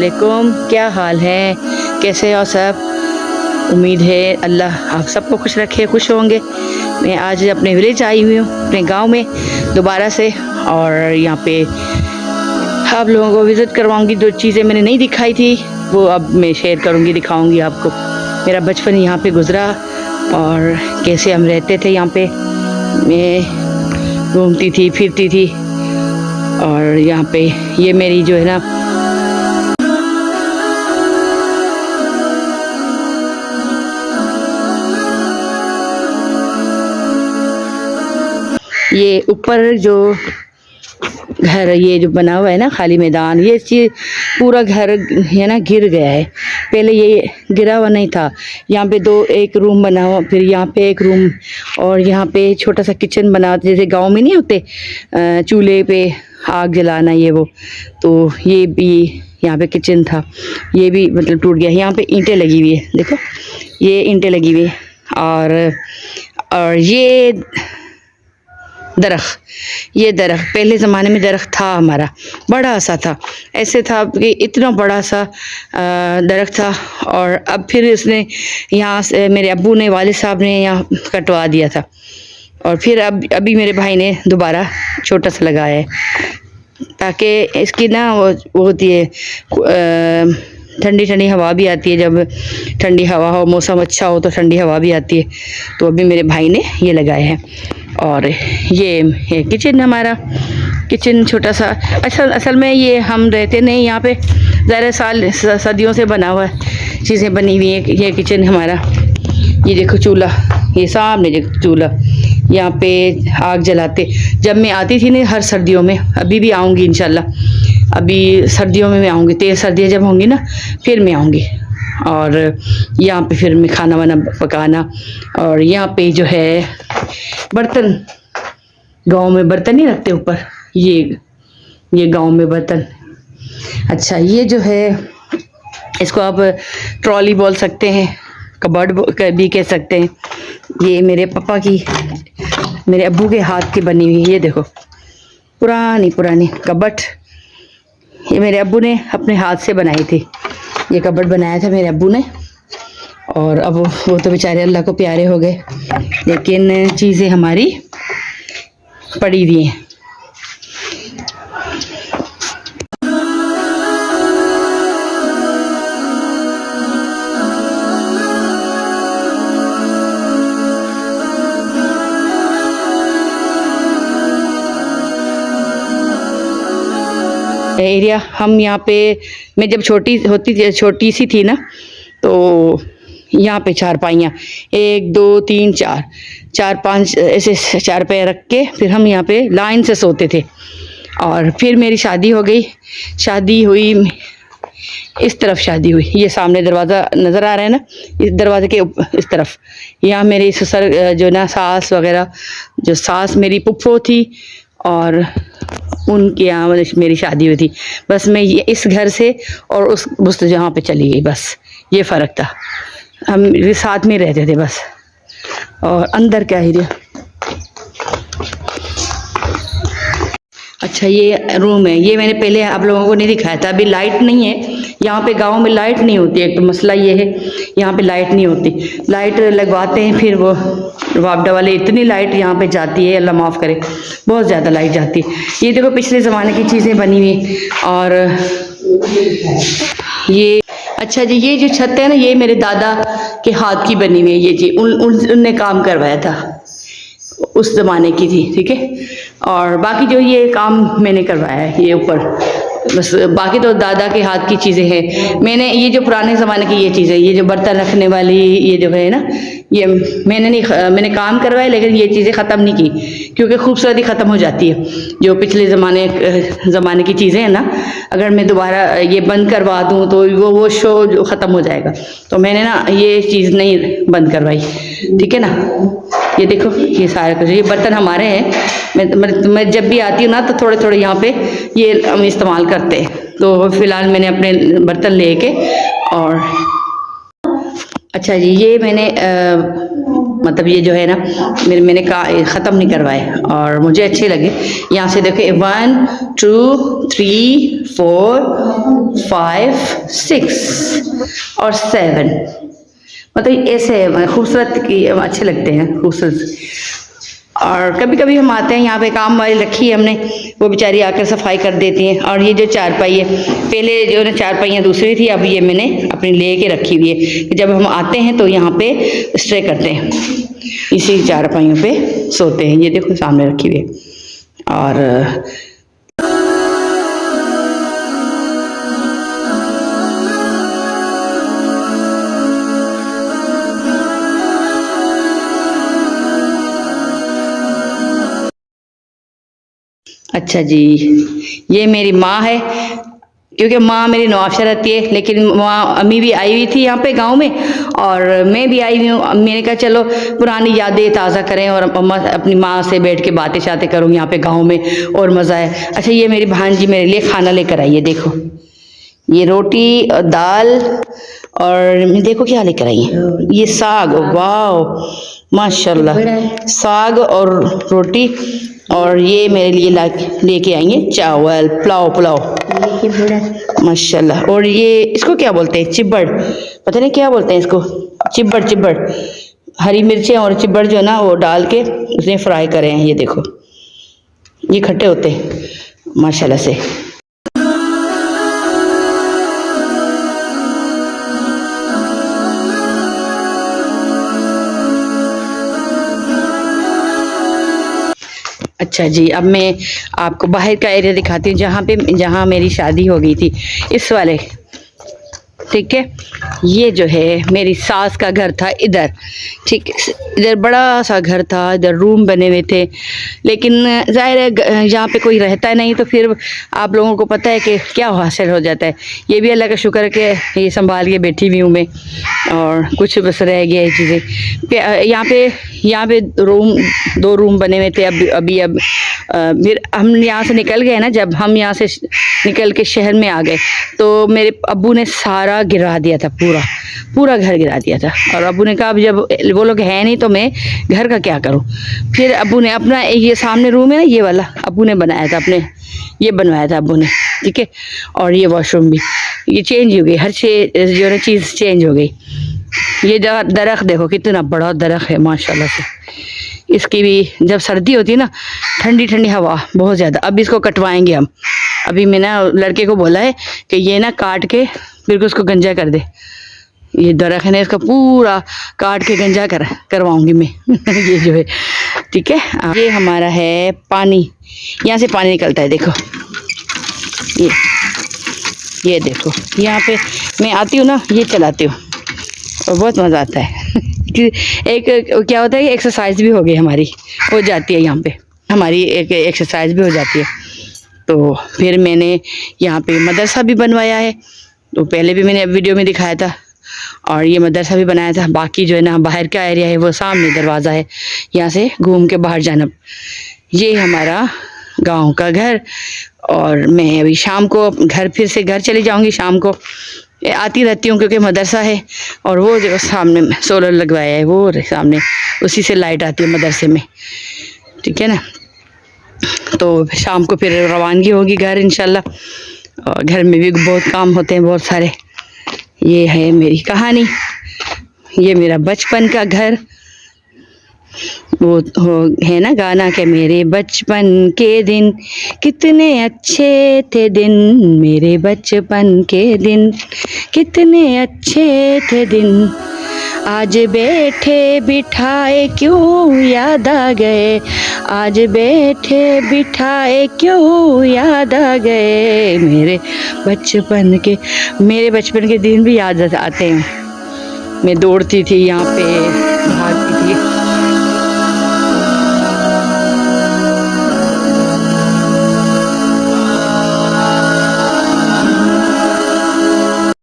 वालेकुम, क्या हाल है, कैसे हो सब। उम्मीद है अल्लाह आप सबको खुश रखे, खुश होंगे। मैं आज अपने विलेज आई हुई हूँ, अपने गांव में दोबारा से, और यहाँ पे आप लोगों को विज़िट करवाऊँगी। जो चीज़ें मैंने नहीं दिखाई थी वो अब मैं शेयर करूँगी, दिखाऊँगी आपको। मेरा बचपन यहाँ पे गुज़रा और कैसे हम रहते थे यहाँ पे। मैं घूमती थी, फिरती थी, और यहाँ पे ये मेरी जो है ना ये ऊपर जो घर ये जो बना हुआ है ना, खाली मैदान, ये चीज़ पूरा घर है ना गिर गया है। पहले ये गिरा हुआ नहीं था। यहाँ पे एक रूम बना हुआ, फिर यहाँ पे एक रूम, और यहाँ पे छोटा सा किचन बना, जैसे गांव में नहीं होते चूल्हे पे आग जलाना ये वो, तो ये भी यहाँ पे किचन था। ये भी मतलब टूट गया। यहाँ पे ईंटें लगी हुई है, देखो ये ईंटें लगी हुई है। और ये दरख्त पहले ज़माने में दरख्त था हमारा, बड़ा सा था, ऐसे था कि इतना बड़ा सा दरख्त था। और अब फिर इसने यहाँ से मेरे अब्बू ने, वालिद साहब ने यहाँ कटवा दिया था, और फिर अभी मेरे भाई ने दोबारा छोटा सा लगाया है, ताकि इसकी ना वो होती है ठंडी ठंडी हवा भी आती है। जब ठंडी हवा हो, मौसम अच्छा हो तो ठंडी हवा भी आती है। तो अभी मेरे भाई ने ये लगाया है। और ये किचन हमारा, किचन छोटा सा। असल में ये हम रहते नहीं यहाँ पे, ज़्यादा सदियों से बना हुआ है, चीज़ें बनी हुई हैं। ये किचन हमारा, ये देखो चूल्हा, ये सामने देखो चूल्हा, यहाँ पे आग जलाते जब मैं आती थी ना हर सर्दियों में। अभी भी आऊँगी इंशाल्लाह, अभी सर्दियों में मैं आऊँगी, तेज़ सर्दियाँ जब होंगी ना फिर मैं आऊँगी। और यहाँ पे फिर मैं खाना वाना पकाना। और यहाँ पे जो है बर्तन, गांव में बर्तन नहीं रखते ऊपर, ये गांव में बर्तन। अच्छा, ये जो है इसको आप ट्रॉली बोल सकते हैं, कबर्ड भी कह सकते हैं। ये मेरे पापा की, मेरे अब्बू के हाथ की बनी हुई, ये देखो पुरानी कबर्ड, ये मेरे अब्बू ने अपने हाथ से बनाई थी। ये कबर्ड बनाया था मेरे अब्बू ने, और अब वो तो बेचारे अल्लाह को प्यारे हो गए, लेकिन चीज़ें हमारी पड़ी हुई हैं। एरिया हम यहाँ पे, मैं जब छोटी सी थी ना, तो यहाँ पे चारपाइयाँ 1 2 3 4 5 ऐसे चारपाई रख के फिर हम यहाँ पे लाइन से सोते थे। और फिर मेरी शादी हो गई, शादी हुई इस तरफ, शादी हुई, ये सामने दरवाज़ा नज़र आ रहा है ना, इस दरवाजे के इस तरफ। यहाँ मेरी ससुर जो ना सास वगैरह, जो सास मेरी पुप्पो थी, और उनके यहाँ मेरी शादी हुई थी। बस मैं ये इस घर से और उस जहाँ पे चली गई, बस ये फ़र्क था। हम साथ में रहते थे बस। और अंदर क्या ही। अच्छा, ये रूम है, ये मैंने पहले आप लोगों को नहीं दिखाया था। अभी लाइट नहीं है यहाँ पे, गांव में लाइट नहीं होती। एक तो मसला ये है, यहाँ पे लाइट नहीं होती। लाइट लगवाते हैं फिर वो वापडा वाले, इतनी लाइट यहाँ पे जाती है, अल्लाह माफ़ करे, बहुत ज़्यादा लाइट जाती है। ये देखो पिछले ज़माने की चीज़ें बनी हुई। और ये अच्छा जी, ये जो छत है ना, ये मेरे दादा के हाथ की बनी हुई है। ये जी उनने काम करवाया था, उस ज़माने की थी, ठीक है। और बाकी जो ये काम मैंने करवाया है, ये ऊपर बस, बाकी तो दादा के हाथ की चीज़ें हैं। मैंने ये जो पुराने ज़माने की ये चीज़ें, ये जो बर्तन रखने वाली ये जो है ना, ये मैंने काम करवाया, लेकिन ये चीज़ें ख़त्म नहीं की, क्योंकि खूबसूरती ख़त्म हो जाती है। जो पिछले ज़माने की चीज़ें हैं ना, अगर मैं दोबारा ये बंद करवा दूँ तो वो शो जो ख़त्म हो जाएगा। तो मैंने ना ये चीज़ नहीं बंद करवाई, ठीक है ना। ये देखो, ये सारे कुछ, ये बर्तन हमारे हैं। मैं जब भी आती हूँ ना तो थोड़े थोड़े यहाँ पे ये हम इस्तेमाल करते हैं। तो फ़िलहाल मैंने अपने बर्तन लेके, और अच्छा जी, ये मैंने मतलब ये जो है ना मैंने ख़त्म नहीं करवाए और मुझे अच्छे लगे। यहाँ से देखो 1 2 3 4 5 6 और 7, मतलब ऐसे खूबसूरत की अच्छे लगते हैं, खूबसूरत। और कभी कभी हम आते हैं यहाँ पे, काम वाली रखी है हमने, वो बेचारी आकर सफाई कर देती हैं। और ये जो चारपाई है, पहले जो ना चारपाइयाँ दूसरी थी, अब ये मैंने अपनी ले के रखी हुई है कि जब हम आते हैं तो यहाँ पे स्टे करते हैं, इसी चारपाइयों पे सोते हैं। ये देखो सामने रखी हुई है। और अच्छा जी, ये मेरी माँ है, क्योंकि माँ मेरी नवाबशा रहती है, लेकिन माँ अम्मी भी आई हुई थी यहाँ पे गांव में, और मैं भी आई हुई हूँ। मैंने कहा चलो पुरानी यादें ताज़ा करें और अम्मा अपनी माँ से बैठ के बातें शातें करूँ यहाँ पे गांव में, और मज़ा है। अच्छा, ये मेरी भांजी मेरे लिए खाना लेकर आई है, देखो ये रोटी और दाल, और देखो क्या लेकर आई है, ये साग, वाह माशाल्लाह, साग और रोटी। और ये मेरे लिए लेके आएंगे चावल, पुलाव माशाल्लाह। और ये इसको क्या बोलते हैं, चिब्बड़, पता नहीं क्या बोलते हैं इसको, चिब्बड़। हरी मिर्चें और चिब्बड़ जो है ना, वो डाल के उसने फ्राई करे हैं। ये देखो, ये खट्टे होते हैं माशाल्लाह से। अच्छा जी, अब मैं आपको बाहर का एरिया दिखाती हूँ, जहाँ मेरी शादी हो गई थी, इस वाले, ठीक है। ये जो है मेरी सास का घर था इधर, ठीक है। इधर बड़ा सा घर था, इधर रूम बने हुए थे, लेकिन जाहिर है यहाँ पे कोई रहता नहीं, तो फिर आप लोगों को पता है कि क्या हासिल हो जाता है। ये भी अल्लाह का शुक्र है कि ये संभाल के बैठी हुई हूँ मैं, और कुछ बस रह गया ये चीज़ें। यहाँ पे दो रूम बने हुए थे। अब फिर हम यहाँ से निकल गए ना, जब हम यहाँ से निकल के शहर में आ गए, तो मेरे अब्बू ने सारा गिरा दिया था, पूरा घर गिरा दिया था। और अब्बू ने कहा अब जब वो लोग हैं नहीं तो मैं घर का क्या करूं। फिर अब्बू ने अपना, ये सामने रूम है ना, ये वाला अब्बू ने बनाया था, ये बनवाया था अब्बू ने, ठीक है। और ये वॉशरूम भी ये चेंज हो गई, हर चीज़ जो है चीज़ चेंज हो गई। ये दरख्त देखो कितना बड़ा दरख्त है माशाल्लाह से। इसकी भी जब सर्दी होती है ना, ठंडी ठंडी हवा बहुत ज़्यादा। अब इसको कटवाएंगे हम। अभी मैंने लड़के को बोला है कि ये ना काट के फिर उसको गंजा कर दे। ये दरख्त है ना, इसका पूरा काट के गंजा करवाऊंगी मैं ये जो है, ठीक है। ये हमारा है पानी, यहाँ से पानी निकलता है, देखो ये देखो, यहाँ पे मैं आती हूँ ना, ये चलाती हूँ और बहुत मज़ा आता है एक क्या होता है, एक्सरसाइज भी हो गई हमारी, हो जाती है यहाँ पे, हमारी एक एक्सरसाइज भी हो जाती है। तो फिर मैंने यहाँ पे मदरसा भी बनवाया है, तो पहले भी मैंने वीडियो में दिखाया था, और ये मदरसा भी बनाया था। बाकी जो है ना बाहर का एरिया है, वो सामने दरवाज़ा है, यहाँ से घूम के बाहर जाना। ये हमारा गांव का घर। और मैं अभी शाम को फिर से घर चली जाऊंगी, शाम को आती रहती हूँ क्योंकि मदरसा है। और वो जो सामने सोलर लगवाया है, वो सामने उसी से लाइट आती है मदरसे में, ठीक है ना। तो शाम को फिर रवानगी होगी घर इंशाल्लाह। और घर में भी बहुत काम होते हैं, बहुत सारे। ये है मेरी कहानी, ये मेरा बचपन का घर। वो है ना गाना के मेरे बचपन के दिन कितने अच्छे थे दिन, मेरे बचपन के दिन कितने अच्छे थे दिन, आज बैठे बिठाए क्यों याद आ गए, आज बैठे बिठाए क्यों याद आ गए, मेरे बचपन के दिन भी याद आते हैं। मैं दौड़ती थी यहाँ पे,